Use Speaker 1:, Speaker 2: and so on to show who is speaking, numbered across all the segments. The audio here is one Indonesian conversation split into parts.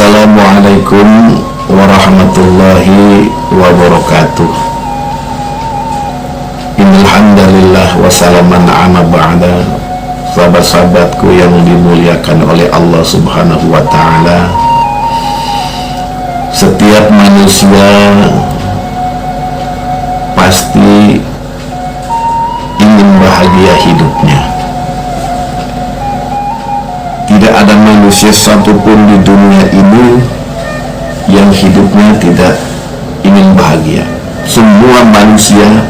Speaker 1: Assalamualaikum warahmatullahi wabarakatuh. Innalhamdulillah wassalaman ala ba'da. Sahabat-sahabatku yang dimuliakan oleh Allah subhanahu wa ta'ala, setiap manusia pasti ingin bahagia hidupnya. Tidak ada manusia satupun di dunia ini yang hidupnya tidak ingin bahagia. Semua manusia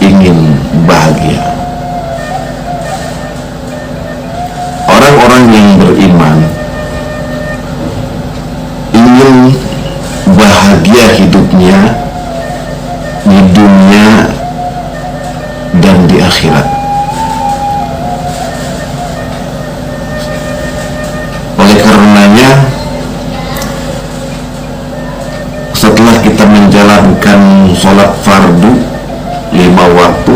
Speaker 1: ingin bahagia. Orang-orang yang beriman ingin bahagia hidupnya di dunia dan di akhirat. Oleh karenanya, setelah kita menjalankan sholat fardu 5 waktu,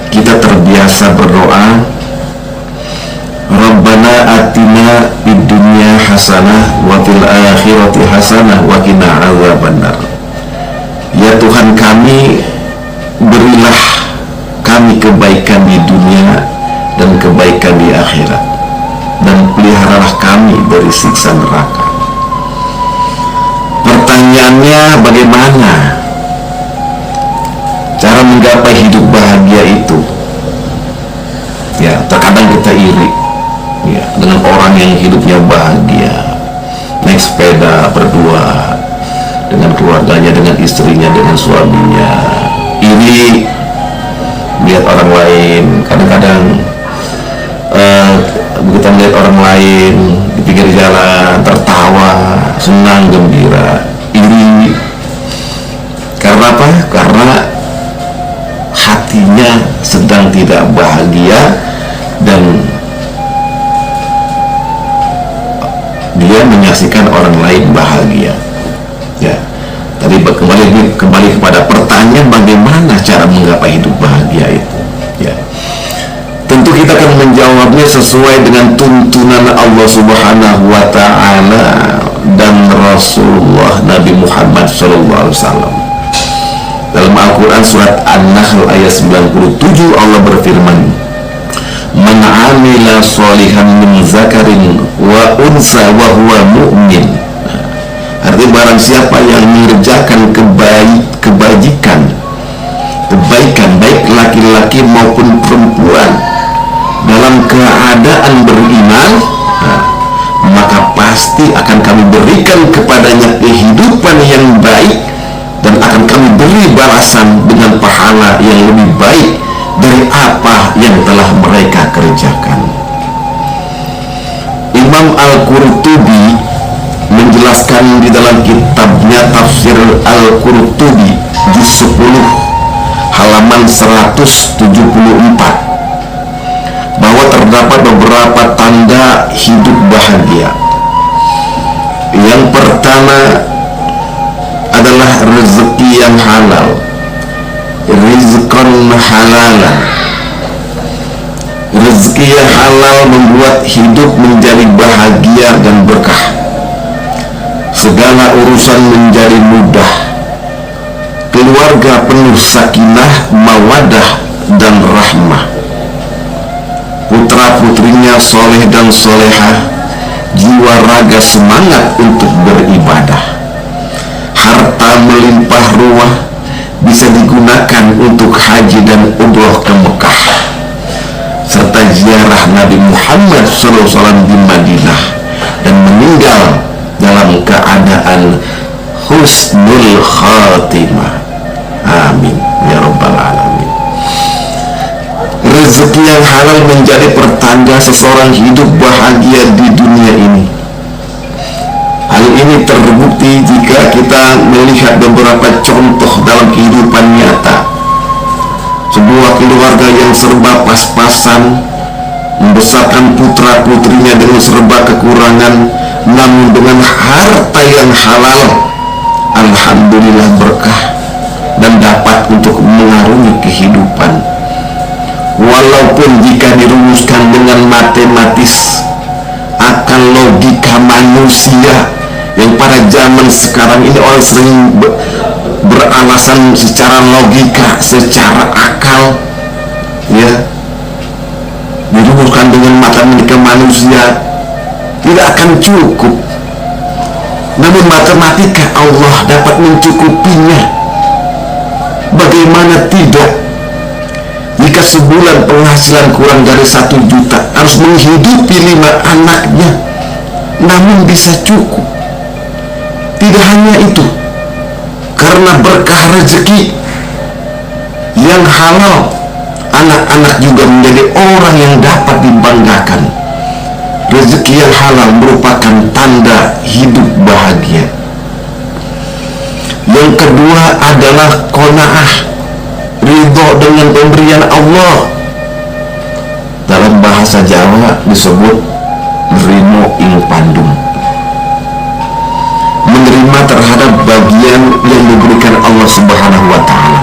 Speaker 1: kita terbiasa berdoa, Rabbana atina fid dunya hasanah wa fil akhirati hasanah wa qina adzabannar. Ya Tuhan kami, berilah kami kebaikan di dunia dan kebaikan di akhirat, dan peliharalah kami dari siksa neraka. Pertanyaannya, bagaimana cara menggapai hidup bahagia itu? Ya, terkadang kita iri ya dengan orang yang hidupnya bahagia, naik sepeda berdua dengan keluarganya, dengan istrinya, dengan suaminya. Iri lihat orang lain. Kadang-kadang kita melihat orang lain di pinggir jalan tertawa, senang, gembira. Iri. Karena apa? Karena hatinya sedang tidak bahagia dan dia menyaksikan orang lain bahagia. Ya, tadi kembali kepada pertanyaan, bagaimana cara menggapai hidup bahagia itu? Ya, tentu kita akan menjawabnya sesuai dengan tuntunan Allah subhanahu wa ta'ala dan Rasulullah Nabi Muhammad SAW. Dalam Al-Quran surat An-Nahl ayat 97, Allah berfirman, Man amila sholihan min zakarin wa unsa wa huwa mu'min. Artinya barang siapa yang mengerjakan kebaikan baik laki-laki maupun perempuan dalam keadaan beriman, maka pasti akan kami berikan kepadanya kehidupan yang baik, dan akan kami beri balasan dengan pahala yang lebih baik dari apa yang telah mereka kerjakan. Imam Al-Qurtubi menjelaskan di dalam kitabnya Tafsir Al-Qurtubi juz 10 halaman 174 bahwa terdapat beberapa tanda hidup bahagia. Yang pertama adalah rezeki yang halal, rizqan halalan. Rezeki yang halal membuat hidup menjadi bahagia dan berkah. Segala urusan menjadi mudah. Keluarga penuh sakinah, mawadah, dan rahmah. Putra-putrinya soleh dan solehah, jiwa raga semangat untuk beribadah. Harta melimpah ruah, bisa digunakan untuk haji dan umroh ke Mekah, serta ziarah Nabi Muhammad SAW di Madinah, dan meninggal dalam keadaan husnul khatimah. Amin ya rabbal alamin. Rezeki yang halal menjadi pertanda seseorang hidup bahagia di dunia ini. Hal ini terbukti jika kita melihat beberapa contoh dalam kehidupan nyata. Sebuah keluarga yang serba pas-pasan membesarkan putra-putrinya dengan serba kekurangan, namun dengan harta yang halal, alhamdulillah berkah dan dapat untuk mengarungi kehidupan. Walaupun jika dirumuskan dengan matematis akal logika manusia yang pada zaman sekarang ini orang sering beralasan secara logika, secara akal, ya, dirumuskan dengan matematika manusia tidak akan cukup. Namun matematika Allah dapat mencukupinya. Bagaimana tidak? Jika sebulan penghasilan kurang dari 1 juta, harus menghidupi 5 anaknya, namun bisa cukup. Tidak hanya itu, karena berkah rezeki yang halal, anak-anak juga menjadi orang yang dapat dibanggakan. Rezeki yang halal merupakan tanda hidup bahagia. Yang kedua adalah qanaah, ridho dengan pemberian Allah. Dalam bahasa Jawa disebut rino ing pandum, menerima terhadap bagian yang diberikan Allah Subhanahu wa ta'ala.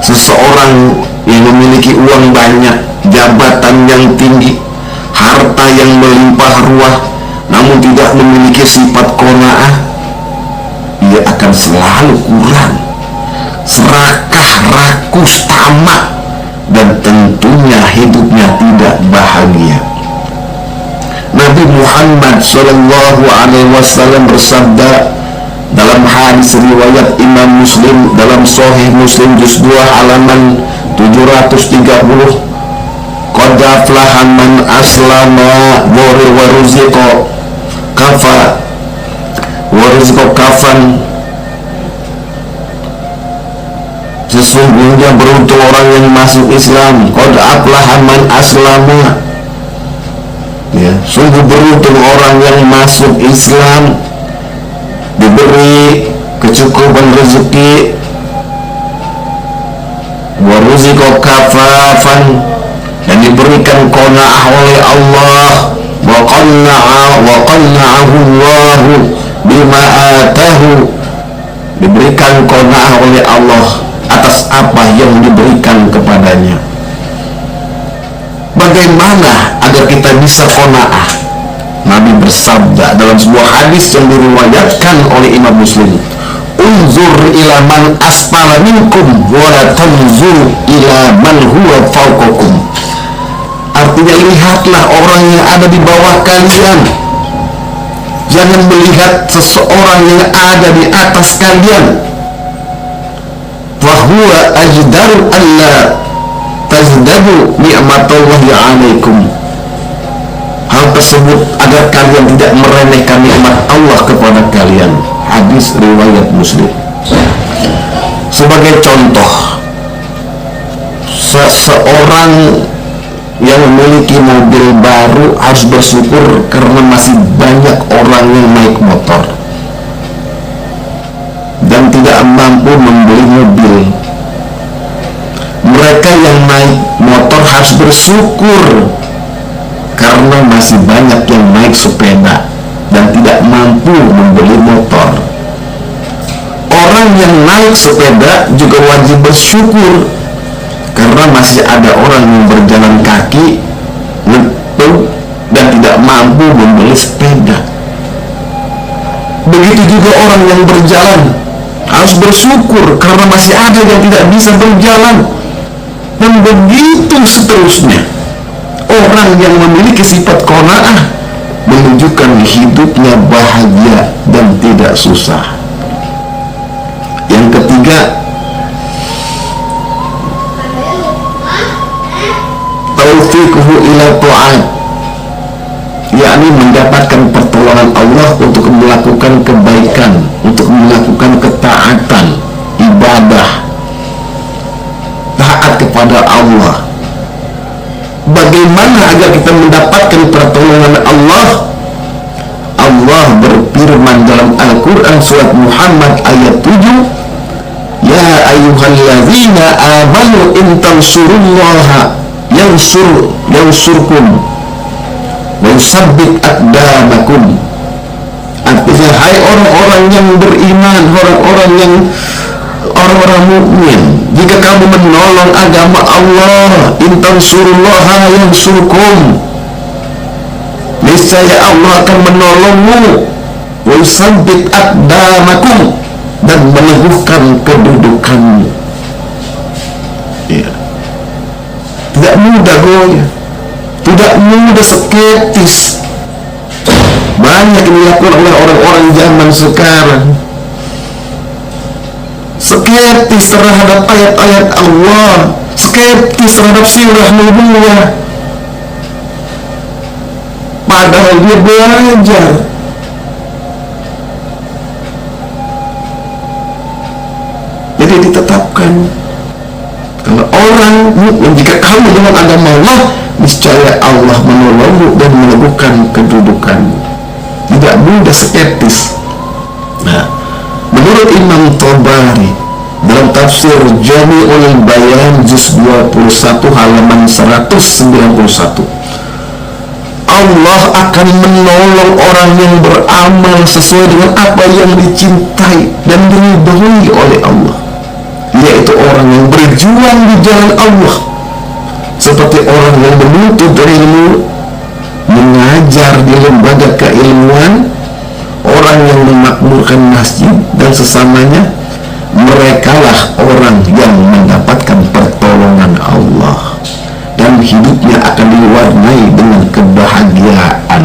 Speaker 1: Seseorang yang memiliki uang banyak, jabatan yang tinggi, harta yang melimpah ruah, namun tidak memiliki sifat qanaah, ia akan selalu kurang, serakah, rakus, tamak, dan tentunya hidupnya tidak bahagia. Nabi Muhammad SAW bersabda dalam hadis riwayat Imam Muslim dalam Sahih Muslim juz 2 halaman 730, qad aflaha man aslama wa ruziqa kafa wa rizqa kafan. Sesungguhnya beruntung orang yang masuk Islam. Qad aflaha man aslama, ya, sungguh beruntung orang yang masuk Islam, diberi kecukupan rezeki, waruziqa kafafan, dan diberikan qanaah oleh Allah, wa qanna'ahu Allahu bima atahu, diberikan qanaah oleh Allah atas apa yang diberikan kepadanya. Bagaimana agar kita bisa qanaah? Nabi bersabda dalam sebuah hadis yang diriwayatkan oleh Imam Muslim, unzur ila man asfala minkum wa la tanzur ila man huwa fawqakum. Artinya, lihatlah orang yang ada di bawah kalian, jangan melihat seseorang yang ada di atas kalian. Wa huwa ajdaru alla tazdadu ni'matallahi 'alaikum. Hal tersebut agar kalian tidak meremehkan nikmat Allah kepada kalian. Hadis riwayat Muslim. Sebagai contoh, seseorang yang memiliki mobil baru harus bersyukur karena masih banyak orang yang naik motor dan tidak mampu membeli mobil. Mereka yang naik motor harus bersyukur karena masih banyak yang naik sepeda dan tidak mampu membeli motor. Orang yang naik sepeda juga wajib bersyukur karena masih ada orang yang berjalan kaki dan tidak mampu membeli sepeda. Begitu juga orang yang berjalan harus bersyukur karena masih ada yang tidak bisa berjalan. Dan begitu seterusnya. Orang yang memiliki sifat qanaah menunjukkan hidupnya bahagia dan tidak susah. Yang ketiga, taufiquhu ila ta'at, yakni mendapatkan pertolongan Allah untuk melakukan kebaikan, untuk melakukan ketaatan, ibadah, taat kepada Allah. Bagaimana agar kita mendapatkan pertolongan Allah? Allah berfirman dalam Al-Quran surat Muhammad ayat 7, ya ayyuhalladzina amanu in tansurullaha yansurkum wa yusabbit aqdamakum. Artinya, hai orang-orang yang beriman, orang-orang mukmin, jika kamu menolong agama Allah, in tansurullaha yansurkum, niscaya Allah akan menolongmu, wa yusabbit aqdamakum, dan meneguhkan kedudukanmu. Ya. Tidak mudah goyah, tidak mudah skeptis. Banyak yang dilakukan oleh orang-orang zaman sekarang, skeptis terhadap ayat-ayat Allah, skeptis terhadap sirah nubuwah, padahal dia belajar. Jadi ditetapkan, kalau orang mukmin, jika kamu dengan agama Allah, niscaya Allah menolongmu dan meneguhkan kedudukanmu. Tidak mudah skeptis. Nah, menurut Imam Tabari dalam tafsir Jami'ul Bayan juz 21 halaman 191, Allah akan menolong orang yang beramal sesuai dengan apa yang dicintai dan diridhoi oleh Allah, yaitu orang yang berjuang di jalan Allah, seperti orang yang menuntut ilmu, mengajar di lembaga keilmuan, orang yang memakmurkan masjid dan sesamanya. Merekalah orang yang mendapatkan pertolongan Allah dan hidupnya akan diwarnai dengan kebahagiaan.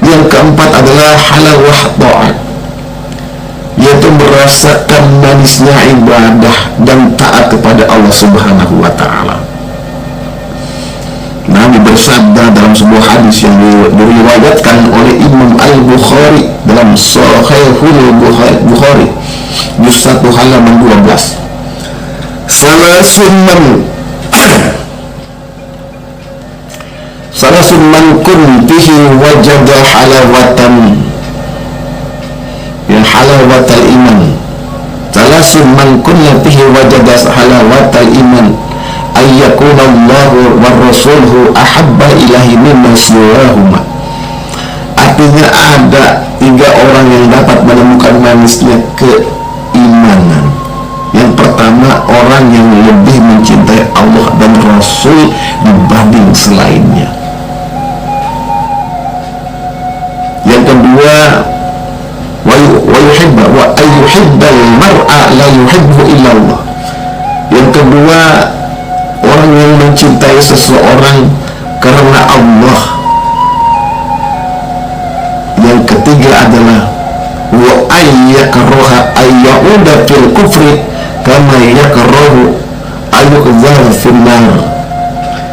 Speaker 1: Yang keempat adalah halawah ta'at, yaitu merasakan manisnya ibadah dan taat kepada Allah Subhanahu wa ta'ala. Nabi bersabda dalam sebuah hadis yang diriwayatkan oleh Imam Al-Bukhari dalam Sahihul Bukhari juz 1 halaman 12, Salasun man kuntihi wajada halawatan, ya halawatal iman. Salasun man kuntihi wajada halawatal iman, ayyakuna Allahu wa rasuluhu ahabba ilahi mimma siwahuma. Artinya ada 3 orang yang dapat menemukan manisnya keimanan. Yang pertama, orang yang lebih mencintai Allah dan Rasul dibanding selainnya. Yang kedua, wa yuhibba wa ayyuhibbal mar'a la yuhibbu illa Allah. Yang kedua, orang yang mencintai seseorang karena Allah. Yang ketiga adalah wa ayyakraha ayyauda fil kufri kama yakrahu ayyuqdhar fil nar.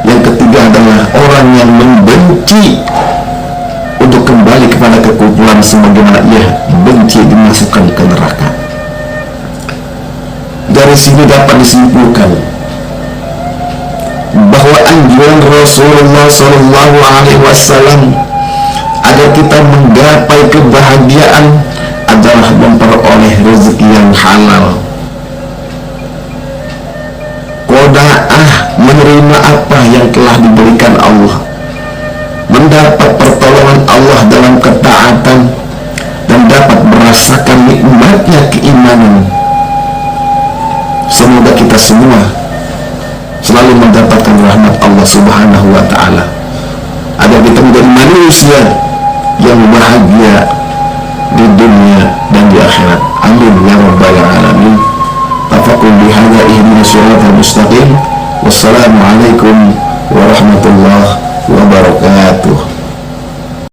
Speaker 1: Yang ketiga adalah orang yang membenci untuk kembali kepada kekufuran sebagaimana ia benci dimasukkan ke neraka. Dari sini dapat disimpulkan bahwa anjuran Rasulullah SAW agar kita menggapai kebahagiaan adalah memperoleh rezeki yang halal, qanaah, menerima apa yang telah diberikan Allah, mendapat pertolongan Allah dalam ketaatan, dan dapat merasakan nikmatnya keimanan. Semoga kita semua selalu mendapatkan rahmat Allah Subhanahu wa ta'ala, agar kita menjadi manusia yang bahagia di dunia dan di akhirat. Amin ya rabbal alamin. Tafaqul bihadza ihdinas siratal mustaqim. Wassalamualaikum